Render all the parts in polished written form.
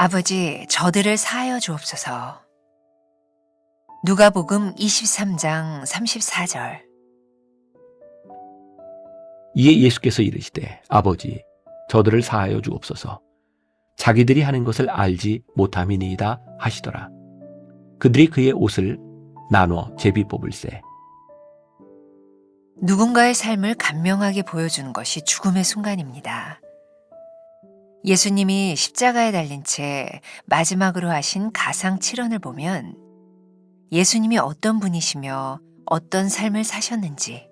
아버지, 저들을 사하여 주옵소서. 누가복음 23장 34절. 이에 예수께서 이르시되 아버지 저들을 사하여 주옵소서. 자기들이 하는 것을 알지 못함이니이다 하시더라. 그들이 그의 옷을 나눠 제비 뽑을세. 누군가의 삶을 간명하게 보여주는 것이 죽음의 순간입니다. 예수님이 십자가에 달린 채 마지막으로 하신 가상 칠언을 보면 예수님이 어떤 분이시며 어떤 삶을 사셨는지,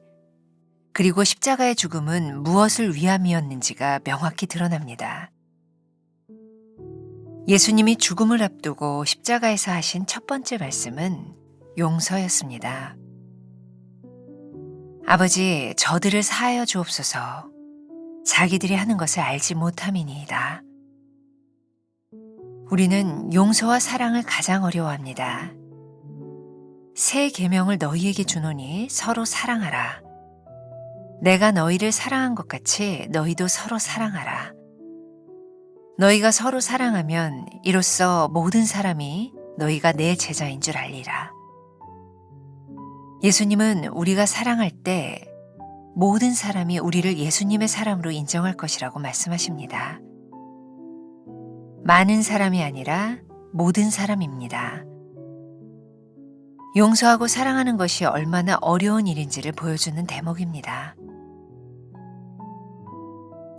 그리고 십자가의 죽음은 무엇을 위함이었는지가 명확히 드러납니다. 예수님이 죽음을 앞두고 십자가에서 하신 첫 번째 말씀은 용서였습니다. 아버지, 저들을 사하여 주옵소서. 자기들이 하는 것을 알지 못함이니이다. 우리는 용서와 사랑을 가장 어려워합니다. 새 계명을 너희에게 주노니 서로 사랑하라. 내가 너희를 사랑한 것 같이 너희도 서로 사랑하라. 너희가 서로 사랑하면 이로써 모든 사람이 너희가 내 제자인 줄 알리라. 예수님은 우리가 사랑할 때 모든 사람이 우리를 예수님의 사람으로 인정할 것이라고 말씀하십니다. 많은 사람이 아니라 모든 사람입니다. 용서하고 사랑하는 것이 얼마나 어려운 일인지를 보여주는 대목입니다.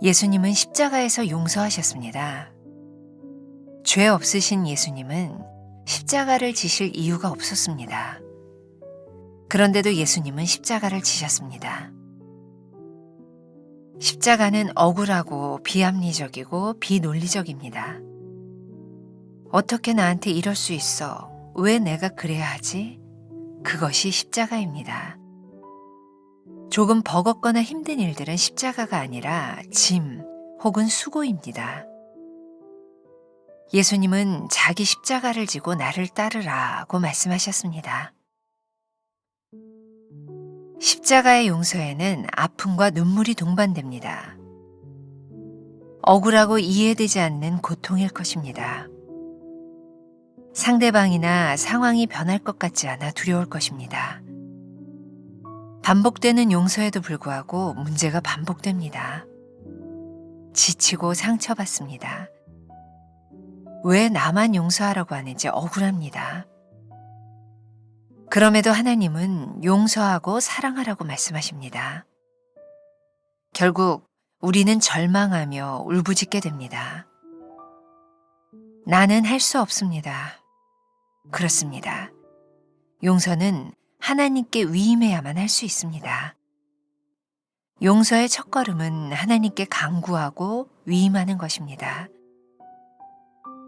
예수님은 십자가에서 용서하셨습니다. 죄 없으신 예수님은 십자가를 지실 이유가 없었습니다. 그런데도 예수님은 십자가를 지셨습니다. 십자가는 억울하고 비합리적이고 비논리적입니다. 어떻게 나한테 이럴 수 있어? 왜 내가 그래야 하지? 그것이 십자가입니다. 조금 버겁거나 힘든 일들은 십자가가 아니라 짐 혹은 수고입니다. 예수님은 자기 십자가를 지고 나를 따르라고 말씀하셨습니다. 십자가의 용서에는 아픔과 눈물이 동반됩니다. 억울하고 이해되지 않는 고통일 것입니다. 상대방이나 상황이 변할 것 같지 않아 두려울 것입니다. 반복되는 용서에도 불구하고 문제가 반복됩니다. 지치고 상처받습니다. 왜 나만 용서하라고 하는지 억울합니다. 그럼에도 하나님은 용서하고 사랑하라고 말씀하십니다. 결국 우리는 절망하며 울부짖게 됩니다. 나는 할 수 없습니다. 그렇습니다. 용서는 하나님께 위임해야만 할 수 있습니다. 용서의 첫걸음은 하나님께 간구하고 위임하는 것입니다.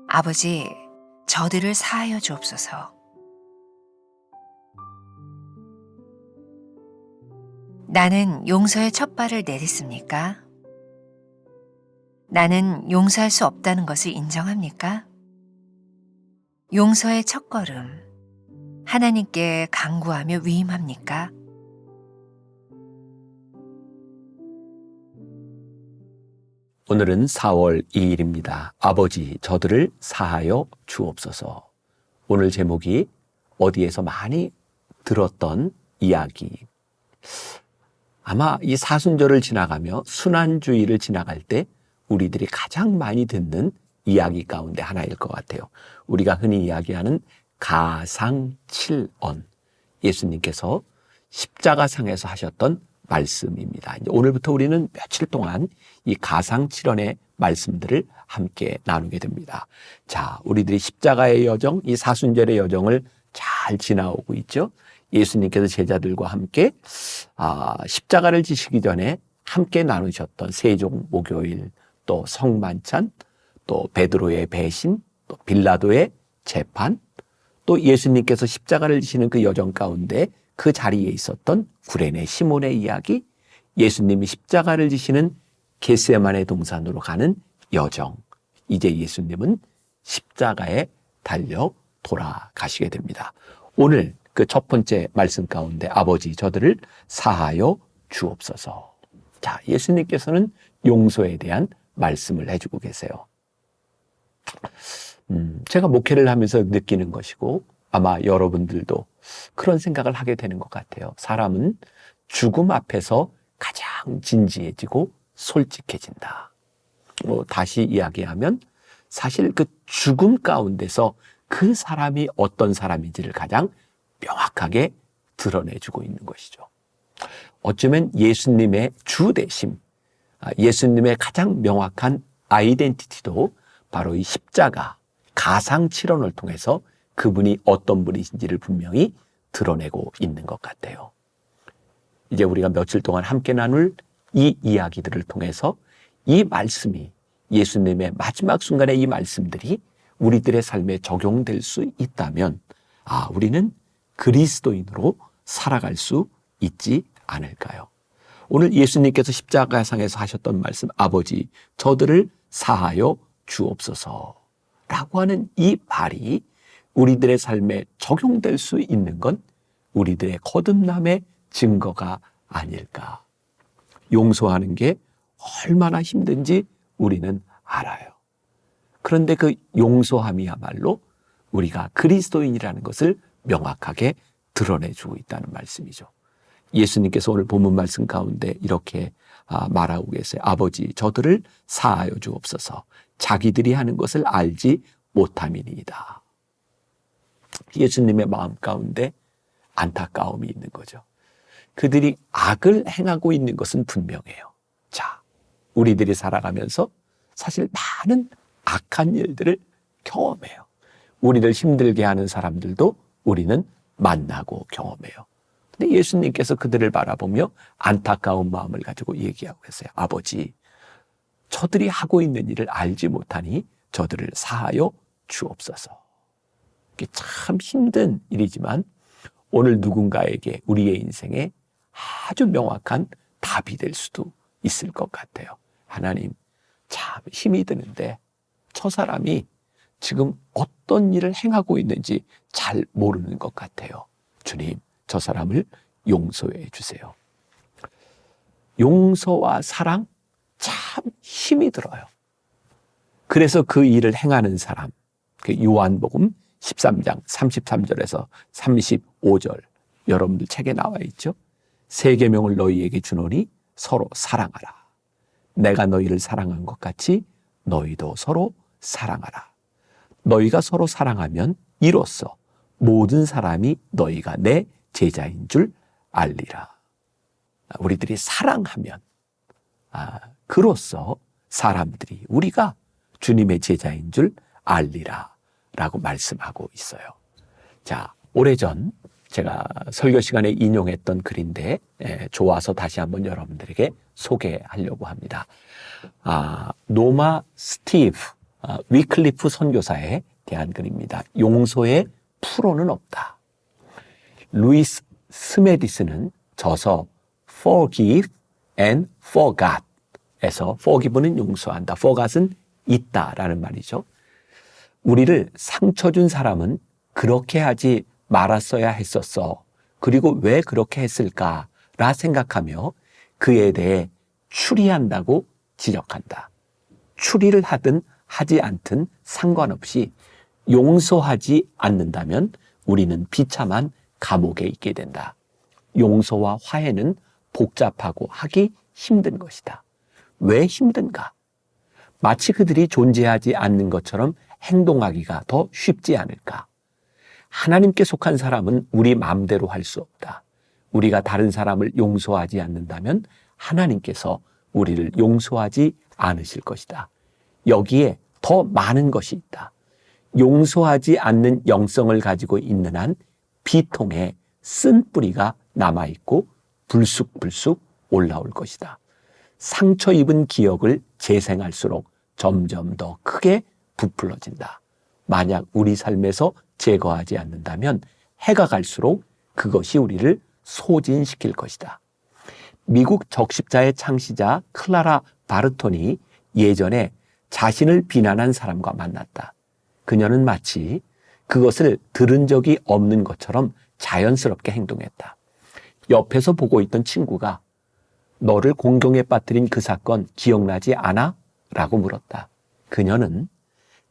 아버지, 저들을 사하여 주옵소서. 나는 용서의 첫 발을 내딛습니까? 나는 용서할 수 없다는 것을 인정합니까? 용서의 첫걸음, 하나님께 간구하며 위임합니까? 오늘은 4월 2일입니다. 아버지 저들을 사하여 주옵소서. 오늘 제목이 어디에서 많이 들었던 이야기. 아마 이 사순절을 지나가며 순환주의를 지나갈 때 우리들이 가장 많이 듣는 이야기 가운데 하나일 것 같아요. 우리가 흔히 이야기하는 가상칠언. 예수님께서 십자가상에서 하셨던 말씀입니다. 이제 오늘부터 우리는 며칠 동안 이 가상칠언의 말씀들을 함께 나누게 됩니다. 자, 우리들이 십자가의 여정, 이 사순절의 여정을 잘 지나오고 있죠. 예수님께서 제자들과 함께 십자가를 지시기 전에 함께 나누셨던 세종 목요일, 또 성만찬, 또 베드로의 배신, 또 빌라도의 재판, 또 예수님께서 십자가를 지시는 그 여정 가운데 그 자리에 있었던 구레네 시몬의 이야기, 예수님이 십자가를 지시는 겟세마네 동산으로 가는 여정, 이제 예수님은 십자가에 달려 돌아가시게 됩니다. 오늘 그 첫 번째 말씀 가운데 아버지 저들을 사하여 주옵소서. 자, 예수님께서는 용서에 대한 말씀을 해주고 계세요. 제가 목회를 하면서 느끼는 것이고 아마 여러분들도 그런 생각을 하게 되는 것 같아요. 사람은 죽음 앞에서 가장 진지해지고 솔직해진다. 다시 이야기하면 사실 그 죽음 가운데서 그 사람이 어떤 사람인지를 가장 명확하게 드러내주고 있는 것이죠. 어쩌면 예수님의 주 되심, 예수님의 가장 명확한 아이덴티티도 바로 이 십자가, 가상 칠언을 통해서 그분이 어떤 분이신지를 분명히 드러내고 있는 것 같아요. 이제 우리가 며칠 동안 함께 나눌 이 이야기들을 통해서 이 말씀이 예수님의 마지막 순간에 이 말씀들이 우리들의 삶에 적용될 수 있다면 우리는 그리스도인으로 살아갈 수 있지 않을까요? 오늘 예수님께서 십자가상에서 하셨던 말씀, 아버지 저들을 사하여 주옵소서라고 하는 이 말이 우리들의 삶에 적용될 수 있는 건 우리들의 거듭남의 증거가 아닐까. 용서하는 게 얼마나 힘든지 우리는 알아요. 그런데 그 용서함이야말로 우리가 그리스도인이라는 것을 명확하게 드러내주고 있다는 말씀이죠. 예수님께서 오늘 본문 말씀 가운데 이렇게 말하고 계세요. 아버지 저들을 사하여 주옵소서. 자기들이 하는 것을 알지 못함이니이다. 예수님의 마음 가운데 안타까움이 있는 거죠. 그들이 악을 행하고 있는 것은 분명해요. 자, 우리들이 살아가면서 사실 많은 악한 일들을 경험해요. 우리를 힘들게 하는 사람들도 우리는 만나고 경험해요. 근데 예수님께서 그들을 바라보며 안타까운 마음을 가지고 얘기하고 계세요. 아버지, 저들이 하고 있는 일을 알지 못하니 저들을 사하여 주옵소서. 이게 참 힘든 일이지만 오늘 누군가에게 우리의 인생에 아주 명확한 답이 될 수도 있을 것 같아요. 하나님, 참 힘이 드는데 저 사람이 지금 어떤 일을 행하고 있는지 잘 모르는 것 같아요. 주님, 저 사람을 용서해 주세요. 용서와 사랑 참 힘이 들어요. 그래서 그 일을 행하는 사람, 그 요한복음 13장 33절에서 35절 여러분들 책에 나와 있죠. 세 계명을 너희에게 주노니 서로 사랑하라. 내가 너희를 사랑한 것 같이 너희도 서로 사랑하라. 너희가 서로 사랑하면 이로써 모든 사람이 너희가 내 제자인 줄 알리라. 우리들이 사랑하면 그로써 사람들이 우리가 주님의 제자인 줄 알리라 라고 말씀하고 있어요. 자, 오래전 제가 설교 시간에 인용했던 글인데 좋아서 다시 한번 여러분들에게 소개하려고 합니다. 노마 스티브 위클리프 선교사에 대한 글입니다. 용서의 프로는 없다. 루이스 스메디스는 저서 Forgive and Forgot 에서 Forgive는 용서한다, Forgot은 있다라는 말이죠. 우리를 상처 준 사람은 그렇게 하지 말았어야 했었어. 그리고 왜 그렇게 했을까라 생각하며 그에 대해 추리한다고 지적한다. 추리를 하든 하지 않든 상관없이 용서하지 않는다면 우리는 비참한 감옥에 있게 된다. 용서와 화해는 복잡하고 하기 힘든 것이다. 왜 힘든가? 마치 그들이 존재하지 않는 것처럼 행동하기가 더 쉽지 않을까? 하나님께 속한 사람은 우리 마음대로 할 수 없다. 우리가 다른 사람을 용서하지 않는다면 하나님께서 우리를 용서하지 않으실 것이다. 여기에 더 많은 것이 있다. 용서하지 않는 영성을 가지고 있는 한 비통에 쓴 뿌리가 남아있고 불쑥불쑥 올라올 것이다. 상처 입은 기억을 재생할수록 점점 더 크게 부풀어진다. 만약 우리 삶에서 제거하지 않는다면 해가 갈수록 그것이 우리를 소진시킬 것이다. 미국 적십자의 창시자 클라라 바르톤이 예전에 자신을 비난한 사람과 만났다. 그녀는 마치 그것을 들은 적이 없는 것처럼 자연스럽게 행동했다. 옆에서 보고 있던 친구가 너를 공경에 빠뜨린 그 사건 기억나지 않아? 라고 물었다. 그녀는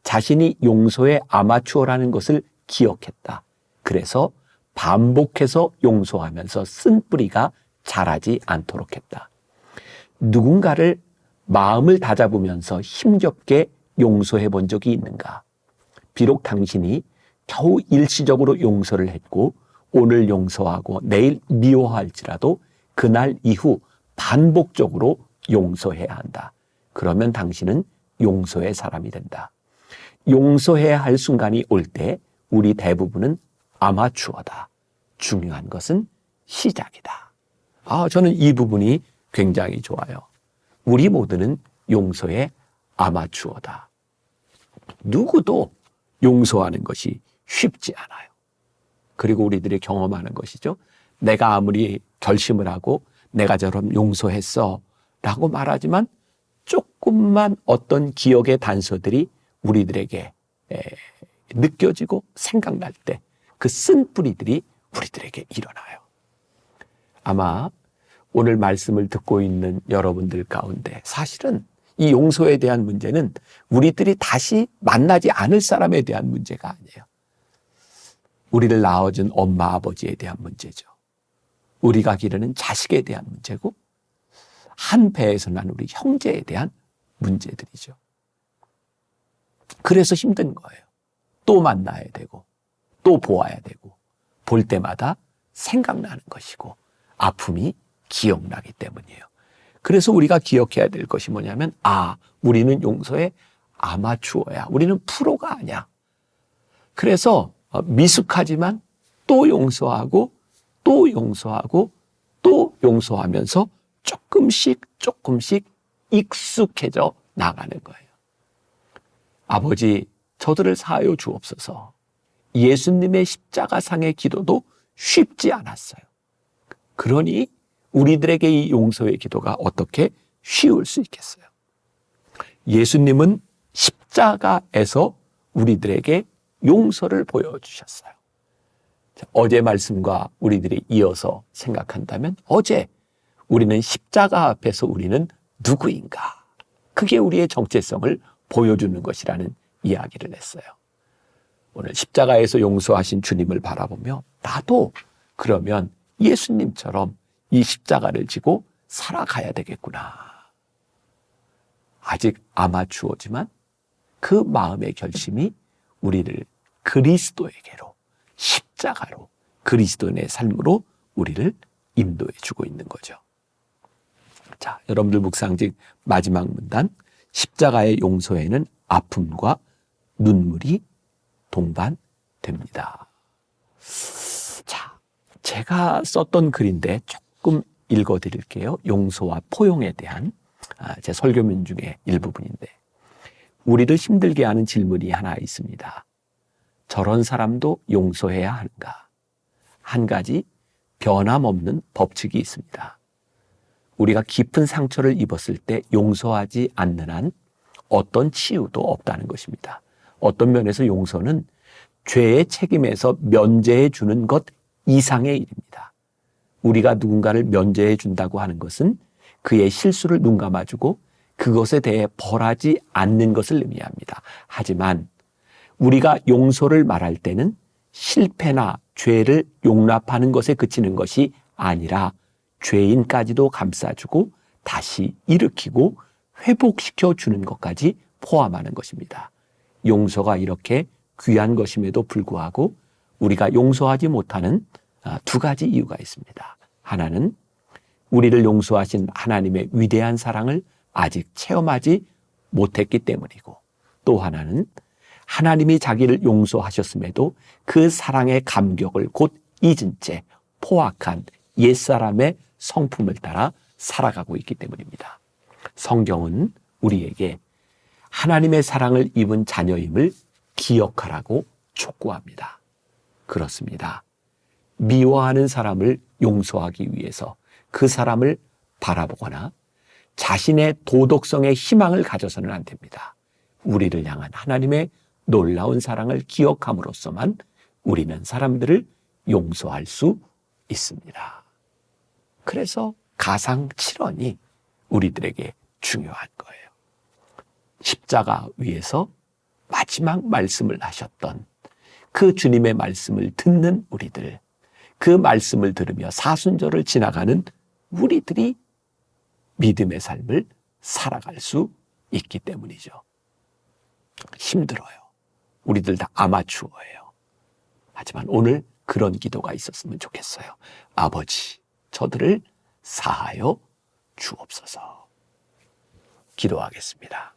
자신이 용서의 아마추어라는 것을 기억했다. 그래서 반복해서 용서하면서 쓴뿌리가 자라지 않도록 했다. 누군가를 마음을 다잡으면서 힘겹게 용서해 본 적이 있는가? 비록 당신이 겨우 일시적으로 용서를 했고 오늘 용서하고 내일 미워할지라도 그날 이후 반복적으로 용서해야 한다. 그러면 당신은 용서의 사람이 된다. 용서해야 할 순간이 올 때 우리 대부분은 아마추어다. 중요한 것은 시작이다. 저는 이 부분이 굉장히 좋아요. 우리 모두는 용서의 아마추어다. 누구도 용서하는 것이 쉽지 않아요. 그리고 우리들이 경험하는 것이죠. 내가 아무리 결심을 하고 내가 저럼 용서했어 라고 말하지만 조금만 어떤 기억의 단서들이 우리들에게 느껴지고 생각날 때 그 쓴뿌리들이 우리들에게 일어나요. 아마 오늘 말씀을 듣고 있는 여러분들 가운데 사실은 이 용서에 대한 문제는 우리들이 다시 만나지 않을 사람에 대한 문제가 아니에요. 우리를 낳아준 엄마 아버지에 대한 문제죠. 우리가 기르는 자식에 대한 문제고 한 배에서 난 우리 형제에 대한 문제들이죠. 그래서 힘든 거예요. 또 만나야 되고 또 보아야 되고 볼 때마다 생각나는 것이고 아픔이 기억나기 때문이에요. 그래서 우리가 기억해야 될 것이 뭐냐면 우리는 용서의 아마추어야. 우리는 프로가 아니야. 그래서 미숙하지만 또 용서하고 또 용서하고 또 용서하면서 조금씩 익숙해져 나가는 거예요. 아버지, 저들을 사하여 주옵소서. 예수님의 십자가상의 기도도 쉽지 않았어요. 그러니 우리들에게 이 용서의 기도가 어떻게 쉬울 수 있겠어요? 예수님은 십자가에서 우리들에게 용서를 보여주셨어요. 어제 말씀과 우리들이 이어서 생각한다면 어제 우리는 십자가 앞에서 우리는 누구인가? 그게 우리의 정체성을 보여주는 것이라는 이야기를 했어요. 오늘 십자가에서 용서하신 주님을 바라보며 나도 그러면 예수님처럼 이 십자가를 지고 살아가야 되겠구나. 아직 아마추어지만 그 마음의 결심이 우리를 그리스도에게로, 십자가로, 그리스도인의 삶으로 우리를 인도해 주고 있는 거죠. 자, 여러분들 묵상집 마지막 문단, 십자가의 용서에는 아픔과 눈물이 동반됩니다. 자, 제가 썼던 글인데 조금 읽어드릴게요. 용서와 포용에 대한 제 설교문 중에 일부분인데, 우리를 힘들게 하는 질문이 하나 있습니다. 저런 사람도 용서해야 하는가? 한 가지 변함없는 법칙이 있습니다. 우리가 깊은 상처를 입었을 때 용서하지 않는 한 어떤 치유도 없다는 것입니다. 어떤 면에서 용서는 죄의 책임에서 면제해 주는 것 이상의 일입니다. 우리가 누군가를 면제해 준다고 하는 것은 그의 실수를 눈감아주고 그것에 대해 벌하지 않는 것을 의미합니다. 하지만 우리가 용서를 말할 때는 실패나 죄를 용납하는 것에 그치는 것이 아니라 죄인까지도 감싸주고 다시 일으키고 회복시켜 주는 것까지 포함하는 것입니다. 용서가 이렇게 귀한 것임에도 불구하고 우리가 용서하지 못하는 두 가지 이유가 있습니다. 하나는 우리를 용서하신 하나님의 위대한 사랑을 아직 체험하지 못했기 때문이고, 또 하나는 하나님이 자기를 용서하셨음에도 그 사랑의 감격을 곧 잊은 채 포악한 옛사람의 성품을 따라 살아가고 있기 때문입니다. 성경은 우리에게 하나님의 사랑을 입은 자녀임을 기억하라고 촉구합니다. 그렇습니다. 미워하는 사람을 용서하기 위해서 그 사람을 바라보거나 자신의 도덕성에 희망을 가져서는 안 됩니다. 우리를 향한 하나님의 놀라운 사랑을 기억함으로써만 우리는 사람들을 용서할 수 있습니다. 그래서 가상칠언이 우리들에게 중요한 거예요. 십자가 위에서 마지막 말씀을 하셨던 그 주님의 말씀을 듣는 우리들, 그 말씀을 들으며 사순절을 지나가는 우리들이 믿음의 삶을 살아갈 수 있기 때문이죠. 힘들어요. 우리들 다 아마추어예요. 하지만 오늘 그런 기도가 있었으면 좋겠어요. 아버지, 저들을 사하여 주옵소서. 기도하겠습니다.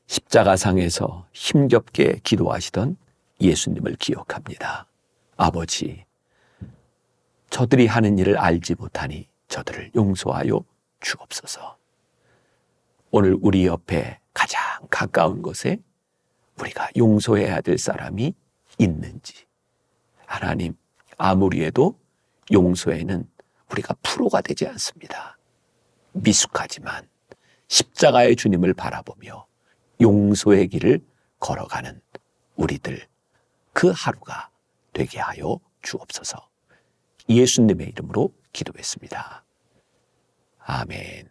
십자가상에서 힘겹게 기도하시던 예수님을 기억합니다. 아버지, 저들이 하는 일을 알지 못하니 저들을 용서하여 주옵소서. 오늘 우리 옆에 가장 가까운 곳에 우리가 용서해야 될 사람이 있는지, 하나님, 아무리 해도 용서에는 우리가 프로가 되지 않습니다. 미숙하지만 십자가의 주님을 바라보며 용서의 길을 걸어가는 우리들, 그 하루가 되게 하여 주옵소서. 예수님의 이름으로 기도했습니다. 아멘.